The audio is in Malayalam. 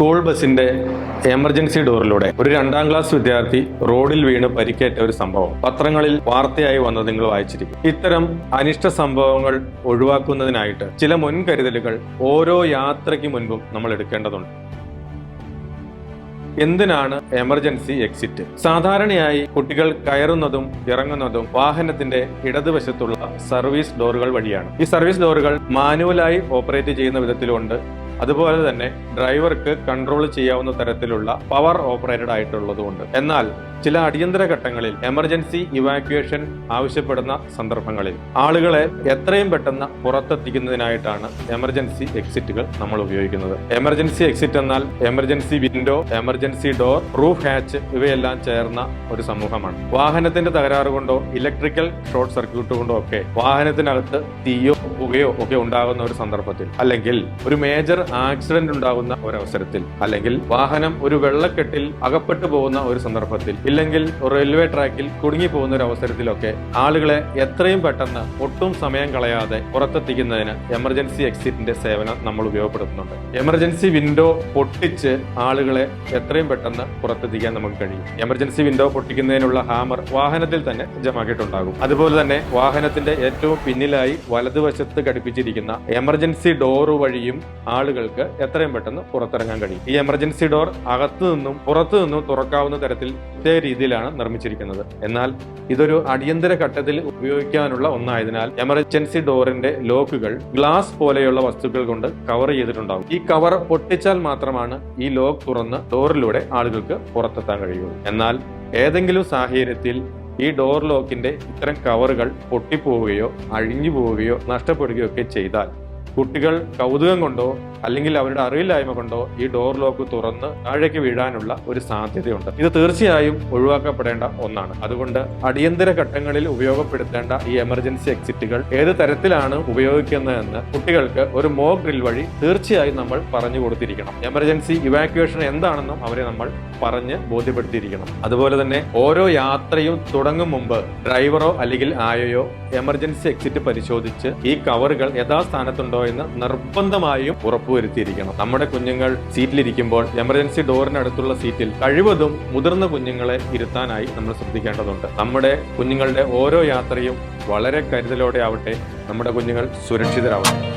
സ്കൂൾ ബസിന്റെ എമർജൻസി ഡോറിലൂടെ ഒരു 2ാം ക്ലാസ് വിദ്യാർത്ഥി റോഡിൽ വീണ് പരിക്കേറ്റ ഒരു സംഭവം പത്രങ്ങളിൽ വാർത്തയായി വന്നത് നിങ്ങൾ വായിച്ചിരിക്കും. ഇത്തരം അനിഷ്ട സംഭവങ്ങൾ ഒഴിവാക്കുന്നതിനായിട്ട് ചില മുൻകരുതലുകൾ ഓരോ യാത്രയ്ക്ക് മുൻപും നമ്മൾ എടുക്കേണ്ടതുണ്ട്. എന്തിനാണ് എമർജൻസി എക്സിറ്റ്? സാധാരണയായി കുട്ടികൾ കയറുന്നതും ഇറങ്ങുന്നതും വാഹനത്തിന്റെ ഇടതുവശത്തുള്ള സർവീസ് ഡോറുകൾ വഴിയാണ്. ഈ സർവീസ് ഡോറുകൾ മാനുവലായി ഓപ്പറേറ്റ് ചെയ്യുന്ന വിധത്തിലുണ്ട്. അതുപോലെ തന്നെ ഡ്രൈവർക്ക് കൺട്രോൾ ചെയ്യാവുന്ന തരത്തിലുള്ള പവർ ഓപ്പറേറ്റഡ് ആയിട്ടുള്ളതുകൊണ്ട്. എന്നാൽ ചില അടിയന്തര ഘട്ടങ്ങളിൽ എമർജൻസി ഇവാക്യുവേഷൻ ആവശ്യപ്പെടുന്ന സന്ദർഭങ്ങളിൽ ആളുകളെ എത്രയും പെട്ടെന്ന് പുറത്തെത്തിക്കുന്നതിനായിട്ടാണ് എമർജൻസി എക്സിറ്റുകൾ നമ്മൾ ഉപയോഗിക്കുന്നത്. എമർജൻസി എക്സിറ്റ് എന്നാൽ emergency window, emergency door, roof hatch ഇവയെല്ലാം ചേർന്ന ഒരു സമൂഹമാണ്. വാഹനത്തിന്റെ തകരാറ് കൊണ്ടോ ഇലക്ട്രിക്കൽ ഷോർട്ട് സർക്യൂട്ട് കൊണ്ടോ ഒക്കെ വാഹനത്തിനകത്ത് തീയോ പുകയോ ഒക്കെ ഉണ്ടാകുന്ന ഒരു സന്ദർഭത്തിൽ, അല്ലെങ്കിൽ ഒരു മേജർ ആക്സിഡന്റ് ഉണ്ടാകുന്ന ഒരവസരത്തിൽ, അല്ലെങ്കിൽ വാഹനം ഒരു വെള്ളക്കെട്ടിൽ അകപ്പെട്ടു പോകുന്ന ഒരു സന്ദർഭത്തിൽ, ഇല്ലെങ്കിൽ റെയിൽവേ ട്രാക്കിൽ കുടുങ്ങി പോകുന്ന ഒരു അവസരത്തിലൊക്കെ ആളുകളെ എത്രയും പെട്ടെന്ന് ഒട്ടും സമയം കളയാതെ പുറത്തെത്തിക്കുന്നതിന് എമർജൻസി എക്സിറ്റിന്റെ സേവനം നമ്മൾ ഉപയോഗപ്പെടുത്തുന്നുണ്ട്. എമർജൻസി വിൻഡോ പൊട്ടിച്ച് ആളുകളെ എത്രയും പെട്ടെന്ന് പുറത്തെത്തിക്കാൻ നമുക്ക് കഴിയും. എമർജൻസി വിൻഡോ പൊട്ടിക്കുന്നതിനുള്ള ഹാമർ വാഹനത്തിൽ തന്നെ സജ്ജമാക്കിയിട്ടുണ്ടാകും. അതുപോലെ തന്നെ വാഹനത്തിന്റെ ഏറ്റവും പിന്നിലായി വലതുവശത്ത് ഘടിപ്പിച്ചിരിക്കുന്ന എമർജൻസി ഡോർ വഴിയും ആളുകൾക്ക് എത്രയും പെട്ടെന്ന് പുറത്തിറങ്ങാൻ കഴിയും. ഈ എമർജൻസി ഡോർ അകത്തു നിന്നും പുറത്തു നിന്നും തുറക്കാവുന്ന തരത്തിൽ പ്രത്യേക രീതിയിലാണ് നിർമ്മിച്ചിരിക്കുന്നത്. എന്നാൽ ഇതൊരു അടിയന്തര ഘട്ടത്തിൽ ഉപയോഗിക്കാനുള്ള ഒന്നായതിനാൽ എമർജൻസി ഡോറിന്റെ ലോക്കുകൾ ഗ്ലാസ് പോലെയുള്ള വസ്തുക്കൾ കൊണ്ട് കവർ ചെയ്തിട്ടുണ്ടാകും. ഈ കവർ പൊട്ടിച്ചാൽ മാത്രമാണ് ഈ ലോക്ക് തുറന്ന് ഡോറിലൂടെ ആളുകൾക്ക് പുറത്തെത്താൻ കഴിയുള്ളൂ. എന്നാൽ ഏതെങ്കിലും സാഹചര്യത്തിൽ ഈ ഡോർ ലോക്കിന്റെ ഇത്തരം കവറുകൾ പൊട്ടിപ്പോവുകയോ അഴിഞ്ഞു പോവുകയോ നഷ്ടപ്പെടുകയോ ഒക്കെ ചെയ്താൽ കുട്ടികൾ കൗതുകം കൊണ്ടോ അല്ലെങ്കിൽ അവരുടെ അറിവില്ലായ്മ കൊണ്ടോ ഈ ഡോർ ലോക്ക് തുറന്ന് താഴേക്ക് വീഴാനുള്ള ഒരു സാധ്യതയുണ്ട്. ഇത് തീർച്ചയായും ഒഴിവാക്കപ്പെടേണ്ട ഒന്നാണ്. അതുകൊണ്ട് അടിയന്തര ഘട്ടങ്ങളിൽ ഉപയോഗപ്പെടുത്തേണ്ട ഈ എമർജൻസി എക്സിറ്റുകൾ ഏത് തരത്തിലാണ് ഉപയോഗിക്കുന്നതെന്ന് കുട്ടികൾക്ക് ഒരു മോക്ക് ഡ്രിൽ വഴി തീർച്ചയായും നമ്മൾ പറഞ്ഞു കൊടുത്തിരിക്കണം. എമർജൻസി ഇവാക്യുവേഷൻ എന്താണെന്നും അവരെ നമ്മൾ പറഞ്ഞ് ബോധ്യപ്പെടുത്തിയിരിക്കണം. അതുപോലെ തന്നെ ഓരോ യാത്രയും തുടങ്ങും മുമ്പ് ഡ്രൈവറോ അല്ലെങ്കിൽ ആയയോ എമർജൻസി എക്സിറ്റ് പരിശോധിച്ച് ഈ കവറുകൾ യഥാസ്ഥാനത്തുണ്ടോ എന്ന് നിർബന്ധമായും ഉറപ്പുവരുത്തിയിരിക്കണം. നമ്മുടെ കുഞ്ഞുങ്ങൾ സീറ്റിലിരിക്കുമ്പോൾ എമർജൻസി ഡോറിനടുത്തുള്ള സീറ്റിൽ കഴിവതും മുതിർന്ന കുഞ്ഞുങ്ങളെ ഇരുത്താനായി നമ്മൾ ശ്രദ്ധിക്കേണ്ടതുണ്ട്. നമ്മുടെ കുഞ്ഞുങ്ങളുടെ ഓരോ യാത്രയും വളരെ കരുതലോടെ ആവട്ടെ. നമ്മുടെ കുഞ്ഞുങ്ങൾ സുരക്ഷിതരാവട്ടെ.